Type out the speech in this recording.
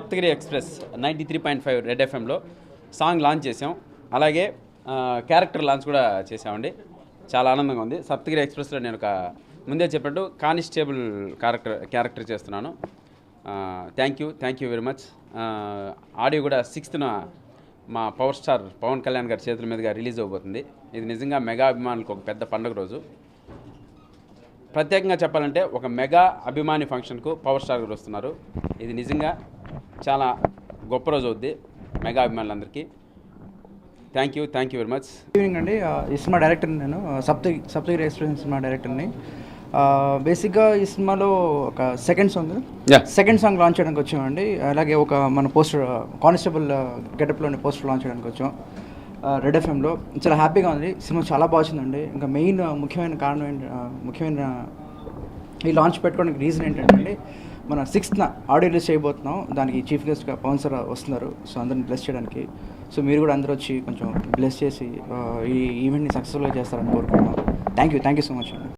Saptagiri express 93.5 red ఎఫ్ఎంలో song launch చేసాం. అలాగే క్యారెక్టర్ లాంచ్ కూడా చేసామండి. చాలా ఆనందంగా ఉంది. సప్తగిరి ఎక్స్ప్రెస్లో నేను ఒక ముందే చెప్పినట్టు కానిస్టేబుల్ క్యారెక్టర్ చేస్తున్నాను. Thank you very much. Audio కూడా 6th మా పవర్ స్టార్ పవన్ కళ్యాణ్ గారి చేతుల మీదుగా రిలీజ్ అవబోతుంది. ఇది నిజంగా మెగా అభిమానులకు ఒక పెద్ద పండుగ రోజు. ప్రత్యేకంగా చెప్పాలంటే ఒక మెగా అభిమాని ఫంక్షన్కు పవర్ స్టార్ గారు వస్తున్నారు. ఇది నిజంగా చాలా గొప్ప రోజు అవుద్ది మెగా అభిమానులందరికీ. Thank you very much. Evening అండి. ఈ సినిమా డైరెక్టర్ నేను సప్తగిరి ఎక్స్ప్రెస్ సినిమా డైరెక్టర్ని. బేసిక్గా ఈ సినిమాలో ఒక సెకండ్ సాంగ్ లాంచ్ చేయడానికి వచ్చామండి. అలాగే ఒక మన పోస్టర్ కానిస్టేబుల్ గెటప్లోని పోస్టర్ లాంచ్ చేయడానికి వచ్చాం రెడ్ ఎఫ్ఎంలో. చాలా హ్యాపీగా ఉంది. సినిమా చాలా బాగుందండి. ఇంకా ముఖ్యమైన కారణం ముఖ్యమైన ఈ లాంచ్ పెట్టుకోవడానికి రీజన్ ఏంటంటే మన 6th ఆడియో రిలీజ్ చేయబోతున్నాం. దానికి చీఫ్ గెస్ట్గా పవన్ సార్ వస్తున్నారు. సో అందరిని బ్లెస్ చేయడానికి. సో మీరు కూడా అందరూ వచ్చి కొంచెం బ్లెస్ చేసి ఈ ఈవెంట్ని సక్సెస్ఫుల్గా చేస్తారని కోరుకుంటున్నాం. థ్యాంక్ యూ సో మచ్ అండి.